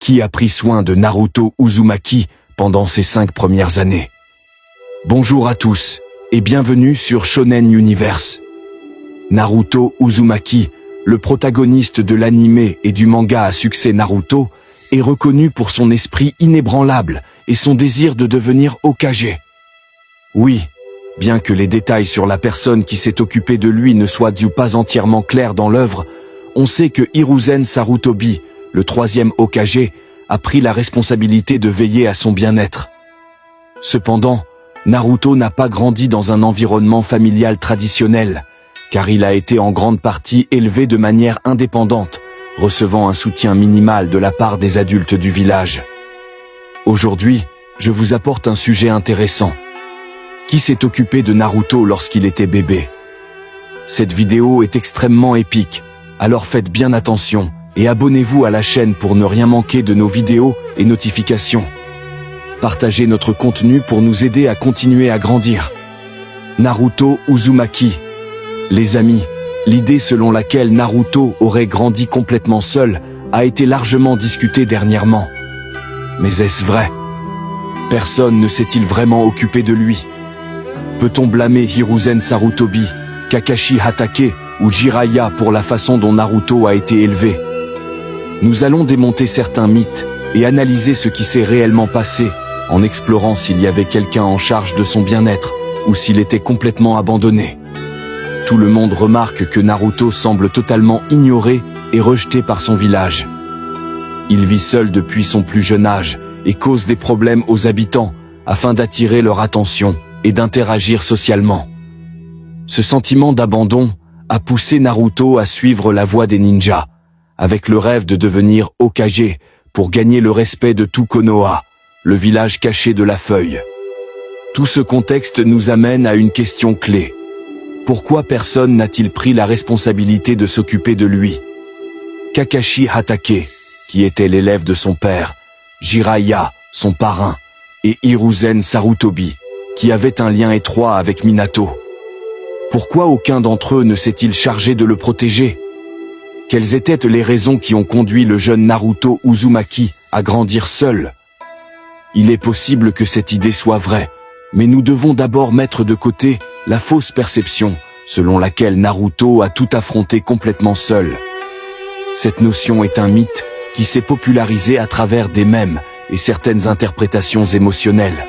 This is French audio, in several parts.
Qui a pris soin de Naruto Uzumaki pendant ses 5 premières années? Bonjour à tous, et bienvenue sur Shonen Universe. Naruto Uzumaki, le protagoniste de l'anime et du manga à succès Naruto, est reconnu pour son esprit inébranlable et son désir de devenir Hokage. Oui, bien que les détails sur la personne qui s'est occupée de lui ne soient pas entièrement clairs dans l'œuvre, on sait que Hiruzen Sarutobi, le 3e Hokage, a pris la responsabilité de veiller à son bien-être. Cependant, Naruto n'a pas grandi dans un environnement familial traditionnel, car il a été en grande partie élevé de manière indépendante, recevant un soutien minimal de la part des adultes du village. Aujourd'hui, je vous apporte un sujet intéressant. Qui s'est occupé de Naruto lorsqu'il était bébé? Cette vidéo est extrêmement épique, alors faites bien attention et abonnez-vous à la chaîne pour ne rien manquer de nos vidéos et notifications. Partagez notre contenu pour nous aider à continuer à grandir. Naruto Uzumaki. Les amis, l'idée selon laquelle Naruto aurait grandi complètement seul a été largement discutée dernièrement. Mais est-ce vrai? Personne ne s'est-il vraiment occupé de lui? Peut-on blâmer Hiruzen Sarutobi, Kakashi Hatake ou Jiraiya pour la façon dont Naruto a été élevé? Nous allons démonter certains mythes et analyser ce qui s'est réellement passé, en explorant s'il y avait quelqu'un en charge de son bien-être ou s'il était complètement abandonné. Tout le monde remarque que Naruto semble totalement ignoré et rejeté par son village. Il vit seul depuis son plus jeune âge et cause des problèmes aux habitants afin d'attirer leur attention et d'interagir socialement. Ce sentiment d'abandon a poussé Naruto à suivre la voie des ninjas, avec le rêve de devenir Hokage pour gagner le respect de tout Konoha, le village caché de la feuille. Tout ce contexte nous amène à une question clé. Pourquoi personne n'a-t-il pris la responsabilité de s'occuper de lui? Kakashi Hatake, qui était l'élève de son père, Jiraiya, son parrain, et Hiruzen Sarutobi, qui avait un lien étroit avec Minato. Pourquoi aucun d'entre eux ne s'est-il chargé de le protéger? Quelles étaient les raisons qui ont conduit le jeune Naruto Uzumaki à grandir seul? Il est possible que cette idée soit vraie, mais nous devons d'abord mettre de côté la fausse perception selon laquelle Naruto a tout affronté complètement seul. Cette notion est un mythe qui s'est popularisé à travers des mèmes et certaines interprétations émotionnelles.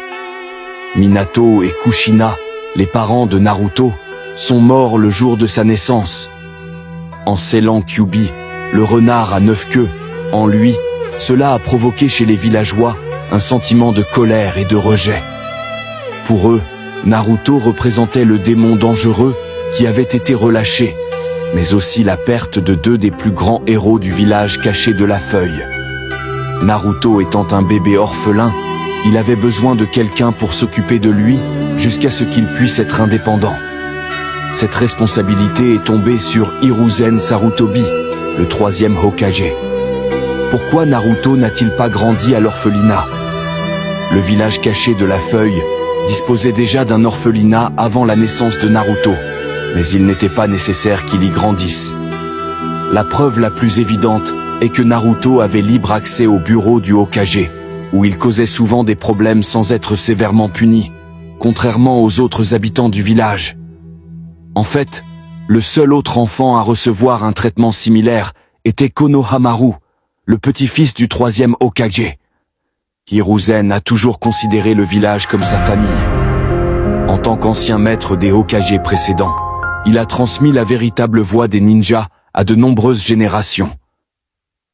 Minato et Kushina, les parents de Naruto, sont morts le jour de sa naissance. En scellant Kyuubi, le renard à 9 queues, en lui, cela a provoqué chez les villageois un sentiment de colère et de rejet. Pour eux, Naruto représentait le démon dangereux qui avait été relâché, mais aussi la perte de 2 des plus grands héros du village caché de la feuille. Naruto étant un bébé orphelin, il avait besoin de quelqu'un pour s'occuper de lui jusqu'à ce qu'il puisse être indépendant. Cette responsabilité est tombée sur Hiruzen Sarutobi, le 3e Hokage. Pourquoi Naruto n'a-t-il pas grandi à l'orphelinat? Le village caché de la feuille disposait déjà d'un orphelinat avant la naissance de Naruto, mais il n'était pas nécessaire qu'il y grandisse. La preuve la plus évidente est que Naruto avait libre accès au bureau du Hokage, où il causait souvent des problèmes sans être sévèrement puni, contrairement aux autres habitants du village. En fait, le seul autre enfant à recevoir un traitement similaire était Konohamaru, le petit-fils du 3e Hokage. Hiruzen a toujours considéré le village comme sa famille. En tant qu'ancien maître des Hokage précédents, il a transmis la véritable voie des ninjas à de nombreuses générations.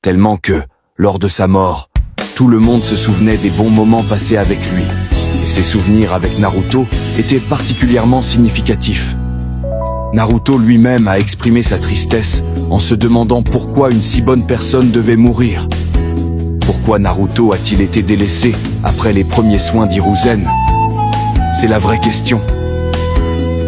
Tellement que, lors de sa mort, tout le monde se souvenait des bons moments passés avec lui, et ses souvenirs avec Naruto étaient particulièrement significatifs. Naruto lui-même a exprimé sa tristesse en se demandant pourquoi une si bonne personne devait mourir. Pourquoi Naruto a-t-il été délaissé après les premiers soins d'Hiruzen? C'est la vraie question.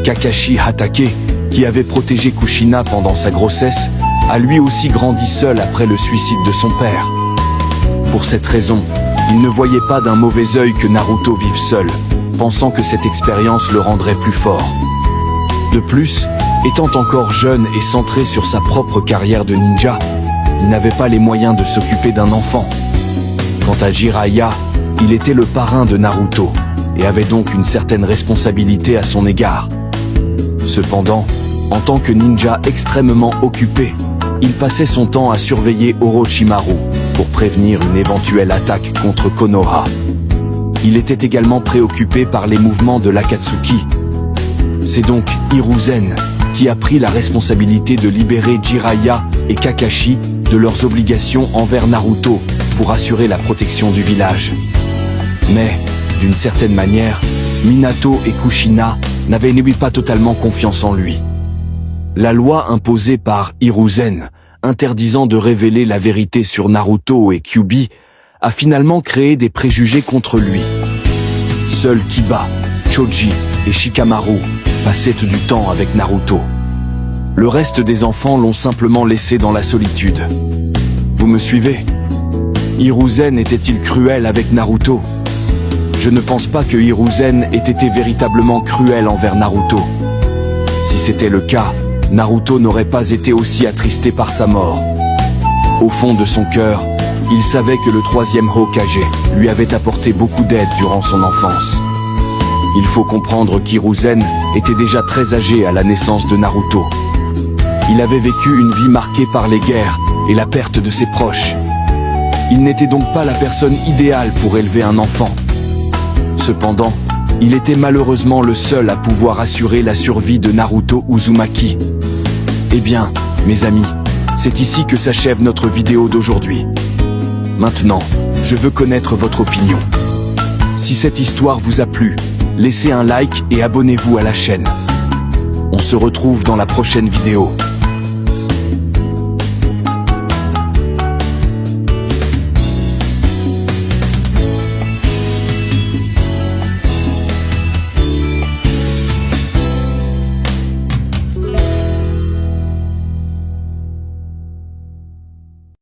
Kakashi Hatake, qui avait protégé Kushina pendant sa grossesse, a lui aussi grandi seul après le suicide de son père. Pour cette raison, il ne voyait pas d'un mauvais œil que Naruto vive seul, pensant que cette expérience le rendrait plus fort. De plus, étant encore jeune et centré sur sa propre carrière de ninja, il n'avait pas les moyens de s'occuper d'un enfant. Quant à Jiraiya, il était le parrain de Naruto, et avait donc une certaine responsabilité à son égard. Cependant, en tant que ninja extrêmement occupé, il passait son temps à surveiller Orochimaru pour prévenir une éventuelle attaque contre Konoha. Il était également préoccupé par les mouvements de l'Akatsuki. C'est donc Hiruzen qui a pris la responsabilité de libérer Jiraiya et Kakashi de leurs obligations envers Naruto pour assurer la protection du village. Mais, d'une certaine manière, Minato et Kushina n'avaient pas totalement confiance en lui. La loi imposée par Hiruzen, interdisant de révéler la vérité sur Naruto et Kyuubi, a finalement créé des préjugés contre lui. Seuls Kiba, Choji et Shikamaru passaient du temps avec Naruto. Le reste des enfants l'ont simplement laissé dans la solitude. Vous me suivez? Hiruzen était-il cruel avec Naruto? Je ne pense pas que Hiruzen ait été véritablement cruel envers Naruto. Si c'était le cas, Naruto n'aurait pas été aussi attristé par sa mort. Au fond de son cœur, il savait que le troisième Hokage lui avait apporté beaucoup d'aide durant son enfance. Il faut comprendre qu'Hiruzen était déjà très âgé à la naissance de Naruto. Il avait vécu une vie marquée par les guerres et la perte de ses proches. Il n'était donc pas la personne idéale pour élever un enfant. Cependant, il était malheureusement le seul à pouvoir assurer la survie de Naruto Uzumaki. Eh bien, mes amis, c'est ici que s'achève notre vidéo d'aujourd'hui. Maintenant, je veux connaître votre opinion. Si cette histoire vous a plu, laissez un like et abonnez-vous à la chaîne. On se retrouve dans la prochaine vidéo.